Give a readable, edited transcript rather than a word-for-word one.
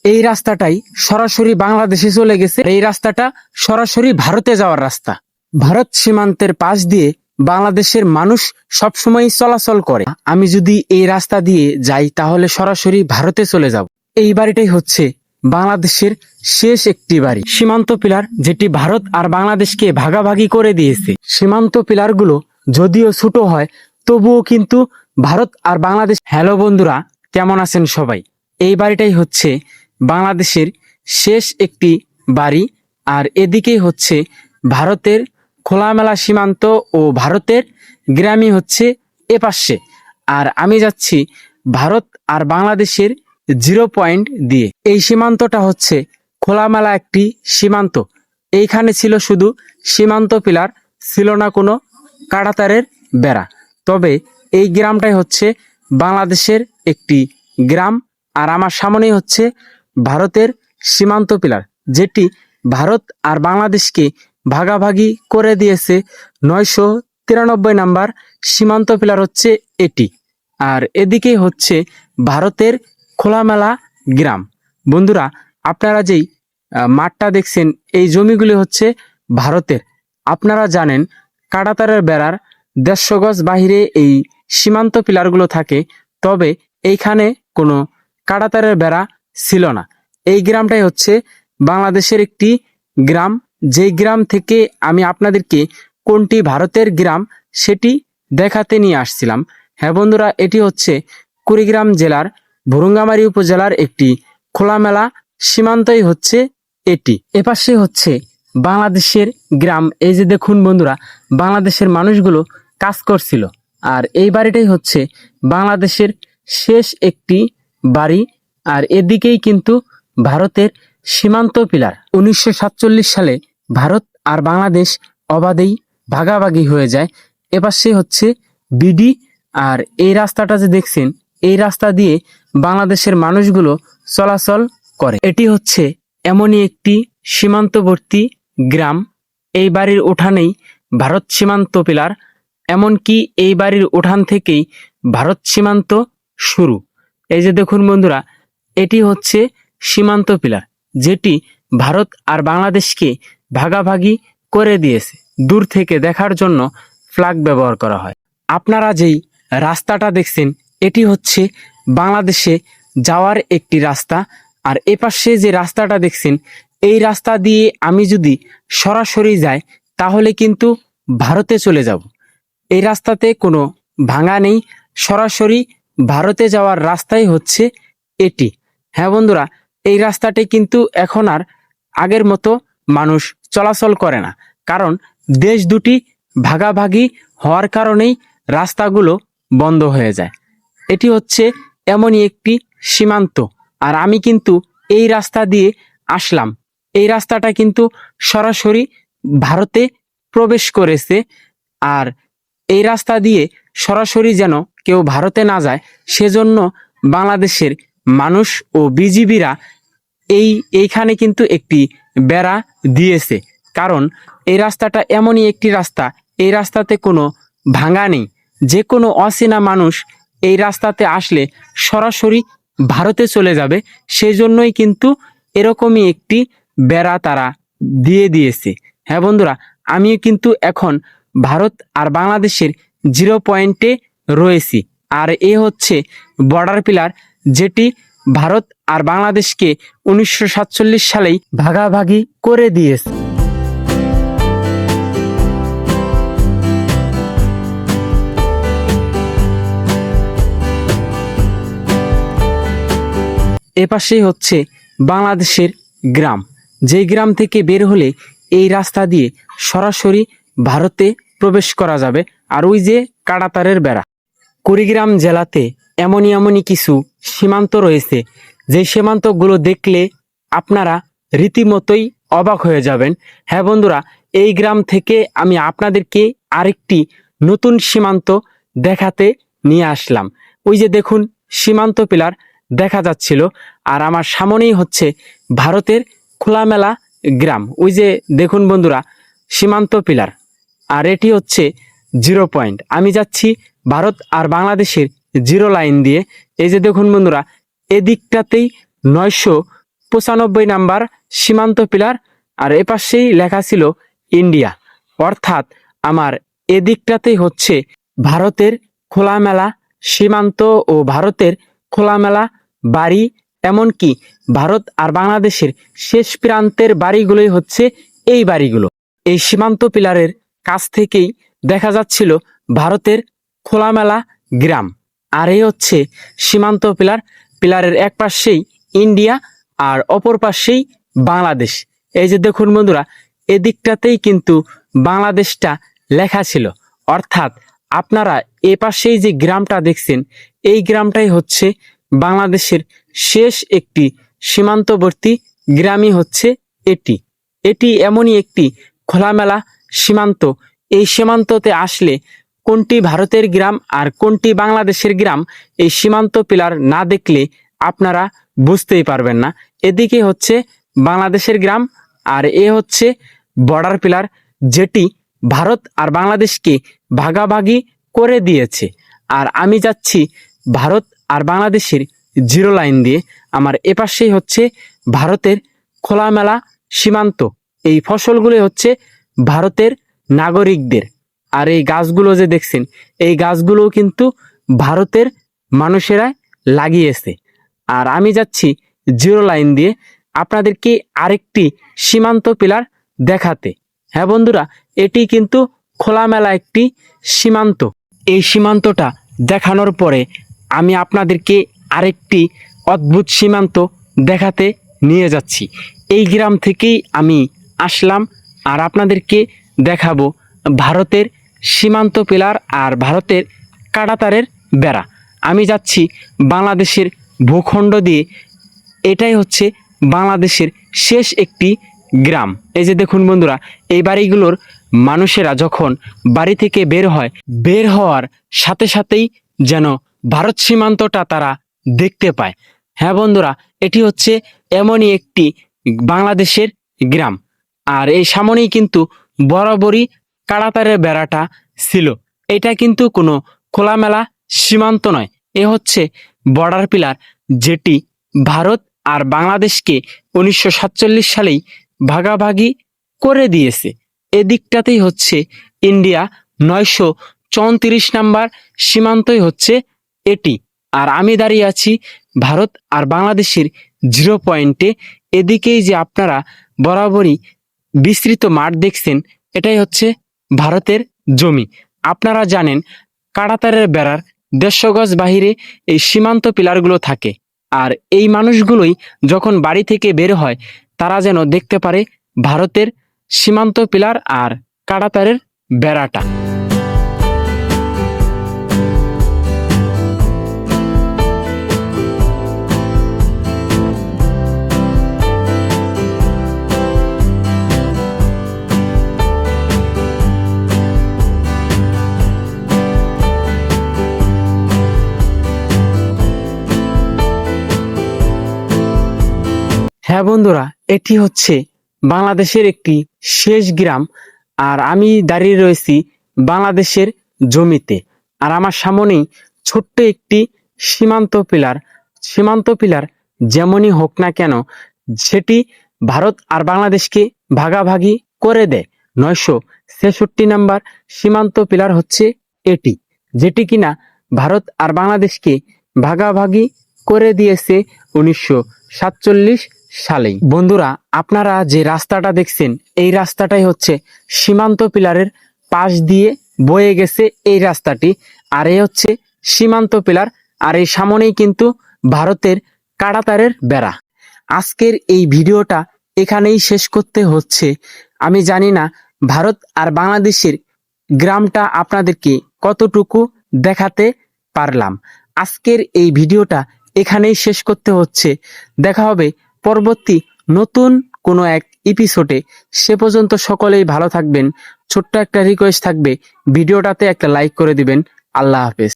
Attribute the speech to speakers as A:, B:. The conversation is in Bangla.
A: এই রাস্তাটাই সরাসরি বাংলাদেশে চলে গেছে। এই রাস্তাটা সরাসরি ভারতে যাওয়ার রাস্তা। ভারত সীমান্তের পাশ দিয়ে বাংলাদেশের মানুষ সবসময় চলাচল করে। আমি যদি এই রাস্তা দিয়ে যাই তাহলে সরাসরি ভারতে চলে যাব। এই বাড়িটাই হচ্ছে বাংলাদেশের শেষ একটি বাড়ি, সীমান্ত পিলার, যেটি ভারত আর বাংলাদেশকে ভাগাভাগি করে দিয়েছে। সীমান্ত পিলারগুলো যদিও ছোট হয় তবুও কিন্তু ভারত আর বাংলাদেশ। হ্যালো বন্ধুরা, কেমন আছেন সবাই? এই বাড়িটাই হচ্ছে বাংলাদেশের শেষ একটি বাড়ি, আর এদিকেই হচ্ছে ভারতের খোলামেলা সীমান্ত ও ভারতের গ্রামই হচ্ছে এপাশে। আর আমি যাচ্ছি ভারত আর বাংলাদেশের 0 পয়েন্ট দিয়ে। এই সীমান্তটা হচ্ছে খোলামেলা একটি সীমান্ত। এইখানে ছিল শুধু সীমান্ত পিলার, ছিল না কোনো কাঁটাতারের বেড়া। তবে এই গ্রামটাই হচ্ছে বাংলাদেশের একটি গ্রাম, আর আমার সামনেই হচ্ছে ভারতের সীমান্ত পিলার, যেটি ভারত আর বাংলাদেশকে ভাগাভাগি করে দিয়েছে। 993 নাম্বার সীমান্ত পিলার হচ্ছে এটি। আর এদিকে হচ্ছে ভারতের খোলামেলা গ্রাম। বন্ধুরা, আপনারা যেই মাঠটা দেখছেন, এই জমিগুলি হচ্ছে ভারতের। আপনারা জানেন কাঁটাতারের বেড়ার 150 গজ বাহিরে এই সীমান্ত পিলারগুলো থাকে, তবে এইখানে কোনো কাঁটাতারের বেড়া ছিল না। এই গ্রামটাই হচ্ছে বাংলাদেশের একটি গ্রাম, যেই গ্রাম থেকে আমি আপনাদেরকে কোনটি ভারতের গ্রাম সেটি দেখাতে নিয়ে আসছিলাম। হ্যাঁ বন্ধুরা, এটি হচ্ছে কুড়িগ্রাম জেলার ভুরুঙ্গামারী উপজেলার একটি খোলামেলা সীমান্তই হচ্ছে এটি। এপাশে হচ্ছে বাংলাদেশের গ্রাম। এই যে দেখুন বন্ধুরা, বাংলাদেশের মানুষগুলো কাজ করছিল। আর এই বাড়িটাই হচ্ছে বাংলাদেশের শেষ একটি বাড়ি, আর এদিকেই কিন্তু ভারতের সীমান্ত পিলার। 1947 সালে ভারত আর বাংলাদেশ অবাধেই ভাগাভাগি হয়ে যায়। এপাশে হচ্ছে বিডি, আর এই রাস্তাটা যে দেখছেন, এই রাস্তা দিয়ে বাংলাদেশের মানুষগুলো চলাচল করে। এটি হচ্ছে এমনই একটি সীমান্তবর্তী গ্রাম। এই বাড়ির উঠানেই ভারত সীমান্ত পিলার, এমনকি এই বাড়ির উঠান থেকেই ভারত সীমান্ত শুরু। এই যে দেখুন বন্ধুরা, এটি হচ্ছে সীমান্ত পিলার, যেটি ভারত আর বাংলাদেশকে ভাগাভাগি করে দিয়েছে। দূর থেকে দেখার জন্য ফ্ল্যাগ ব্যবহার করা হয়। আপনারা যেই রাস্তাটা দেখছেন, এটি হচ্ছে বাংলাদেশে যাওয়ার একটি রাস্তা। আর এপাশে যে রাস্তাটা দেখছেন, এই রাস্তা দিয়ে আমি যদি সরাসরি যাই তাহলে কিন্তু ভারতে চলে যাব। এই রাস্তাতে কোনো ভাঙা নেই, সরাসরি ভারতে যাওয়ার রাস্তাই হচ্ছে এটি। হ্যাঁ বন্ধুরা, এই রাস্তাটি কিন্তু এখন আর আগের মতো মানুষ চলাচল করে না, কারণ দেশ দুটি ভাগাভাগি হওয়ার কারণেই রাস্তাগুলো বন্ধ হয়ে যায়। এটি হচ্ছে এমনই একটি সীমান্ত, আর আমি কিন্তু এই রাস্তা দিয়ে আসলাম। এই রাস্তাটা কিন্তু সরাসরি ভারতে প্রবেশ করেছে, আর এই রাস্তা দিয়ে সরাসরি যেন কেউ ভারতে না যায় সেজন্য বাংলাদেশের মানুষ ও বিজিবিরা এইখানে কিন্তু একটি বেড়া দিয়েছে। কারণ এই রাস্তাটা এমনই একটি রাস্তা, এই রাস্তাতে কোনো ভাঙা নেই। যে কোনো অচেনা মানুষ এই রাস্তাতে আসলে সরাসরি ভারতে চলে যাবে, সেজন্যই কিন্তু এরকমই একটি বেড়া তারা দিয়ে দিয়েছে। হ্যাঁ বন্ধুরা, আমিও কিন্তু এখন ভারত আর বাংলাদেশের 0 পয়েন্টে রয়েছি। আর এ হচ্ছে বর্ডার পিলার, যেটি ভারত আর বাংলাদেশকে 1947 সালেই ভাগাভাগি করে দিয়েছে। এপাশেই হচ্ছে বাংলাদেশের গ্রাম, যেই গ্রাম থেকে বের হলে এই রাস্তা দিয়ে সরাসরি ভারতে প্রবেশ করা যাবে। আর ওই যে কাঁটাতারের বেড়া। কুড়িগ্রাম জেলাতে এমনই কিছু সীমান্ত রয়েছে, যে সীমান্তগুলো দেখলে আপনারা রীতিমতোই অবাক হয়ে যাবেন। হ্যাঁ বন্ধুরা, এই গ্রাম থেকে আমি আপনাদেরকে আরেকটি নতুন সীমান্ত দেখাতে নিয়ে আসলাম। ওই যে দেখুন, সীমান্ত পিলার দেখা যাচ্ছিল, আর আমার সামনেই হচ্ছে ভারতের খোলামেলা গ্রাম। ওই যে দেখুন বন্ধুরা, সীমান্ত পিলার, আর এটি হচ্ছে 0 পয়েন্ট। আমি যাচ্ছি ভারত আর বাংলাদেশের 0 লাইন দিয়ে। এই যে দেখুন বন্ধুরা, এদিকটাতেই 95 নাম্বার সীমান্ত পিলার, আর এপাশেই লেখা ছিল ইন্ডিয়া। অর্থাৎ আমার এদিকটাতেই হচ্ছে ভারতের খোলামেলা সীমান্ত ও ভারতের খোলামেলা বাড়ি, এমনকি ভারত আর বাংলাদেশের শেষ প্রান্তের বাড়িগুলোই হচ্ছে এই বাড়িগুলো। এই সীমান্ত পিলারের কাছ থেকেই দেখা যাচ্ছিল ভারতের খোলামেলা গ্রাম। আর এই হচ্ছে সীমান্ত পিলার। পিলারের এক পাশেই ইন্ডিয়া আর অপর পাশেই বাংলাদেশ। এই যে দেখুন বন্ধুরা, এদিকটাতেই কিন্তু বাংলাদেশটা লেখা ছিল। অর্থাৎ আপনারা এ পাশেই যে গ্রামটা দেখছেন, এই গ্রামটাই হচ্ছে বাংলাদেশের শেষ একটি সীমান্তবর্তী গ্রামই হচ্ছে এটি। এটি এমনই একটি খোলামেলা সীমান্ত। এই সীমান্ততে আসলে কোনটি ভারতের গ্রাম আর কোনটি বাংলাদেশের গ্রাম, এই সীমান্ত পিলার না দেখলে আপনারা বুঝতেই পারবেন না। এদিকে হচ্ছে বাংলাদেশের গ্রাম আর এ হচ্ছে বর্ডার পিলার, যেটি ভারত আর বাংলাদেশকে ভাগাভাগি করে দিয়েছে। আর আমি যাচ্ছি ভারত আর বাংলাদেশের জিরো লাইন দিয়ে। আমার এপাশেই হচ্ছে ভারতের খোলামেলা সীমান্ত। এই ফসলগুলো হচ্ছে ভারতের নাগরিকদের। আর এই গাছগুলো যে দেখছেন, এই গাছগুলোও কিন্তু ভারতের মানুষেরা লাগিয়েছে। আর আমি যাচ্ছি জিরো লাইন দিয়ে আপনাদেরকে আরেকটি সীমান্ত পিলার দেখাতে। হ্যাঁ বন্ধুরা, এটি কিন্তু খোলামেলা একটি সীমান্ত। এই সীমান্তটা দেখানোর পরে আমি আপনাদেরকে আরেকটি অদ্ভুত সীমান্ত দেখাতে নিয়ে যাচ্ছি। এই গ্রাম থেকেই আমি আসলাম আর আপনাদেরকে দেখাবো ভারতের সীমান্ত পিলার আর ভারতের কাঁটাতারের বেড়া। আমি যাচ্ছি বাংলাদেশের ভূখণ্ড দিয়ে। এটাই হচ্ছে বাংলাদেশের শেষ একটি গ্রাম। এই যে দেখুন বন্ধুরা, এই বাড়িগুলোর মানুষেরা যখন বাড়ি থেকে বের হওয়ার সাথে সাথেই যেন ভারত সীমান্তটা তারা দেখতে পায়। হ্যাঁ বন্ধুরা, এটি হচ্ছে এমনই একটি বাংলাদেশের গ্রাম। আর এই সামনেই কিন্তু বরাবরই কাঁটাতারের বেড়াটা ছিল। এটা কিন্তু কোনো খোলামেলা সীমান্ত নয়, এ হচ্ছে বর্ডার পিলার, যেটি ভারত আর বাংলাদেশকে 1947 সালেই ভাগাভাগি করে দিয়েছে। এদিকটাতেই হচ্ছে ইন্ডিয়া, 934 নাম্বার সীমান্তই হচ্ছে এটি। আর আমি দাঁড়িয়ে আছি ভারত আর বাংলাদেশের জিরো পয়েন্টে। এদিকেই যে আপনারা বরাবরই বিস্তৃত মাঠ দেখছেন, এটাই হচ্ছে ভারতের জমি। আপনারা জানেন কাঁটাতারের বেড়ার 150 গজ বাহিরে এই সীমান্ত পিলারগুলো থাকে। আর এই মানুষগুলোই যখন বাড়ি থেকে বের হয়, তারা যেন দেখতে পারে ভারতের সীমান্ত পিলার আর কাঁটাতারের বেড়াটা। হ্যাঁ বন্ধুরা, এটি হচ্ছে বাংলাদেশের একটি শেষ গ্রাম। আর আমি দাঁড়িয়ে রয়েছি বাংলাদেশের জমিতে। আর আমার সামনেই ছোট্ট একটি সীমান্ত পিলার। সীমান্ত পিলার যেমনই হোক না কেন, সেটি ভারত আর বাংলাদেশকে ভাগাভাগি করে দেয়। 966 নাম্বার সীমান্ত পিলার হচ্ছে এটি, যেটি কিনা ভারত আর বাংলাদেশকে ভাগাভাগি করে দিয়েছে 1947 সালেই। বন্ধুরা, আপনারা যে রাস্তাটা দেখছেন, এই রাস্তাটাই হচ্ছে সীমান্ত পিলারের পাশ দিয়ে বয়ে গেছে এই রাস্তাটি। আর এই হচ্ছে সীমান্ত পিলার, আর এই সামনেই কিন্তু ভারতের কাঁটাতারের বেড়া। আজকের এই ভিডিওটা এখানেই শেষ করতে হচ্ছে। আমি জানি না ভারত আর বাংলাদেশের গ্রামটা আপনাদেরকে কতটুকু দেখাতে পারলাম। আজকের এই ভিডিওটা এখানেই শেষ করতে হচ্ছে। দেখা হবে পরবর্তী নতুন কোনো এক এপিসোডে। সে পর্যন্ত সকলেই ভালো থাকবেন। ছোট্ট একটা রিকোয়েস্ট থাকবে, ভিডিওটাতে একটা লাইক করে দিবেন। আল্লাহ হাফেজ।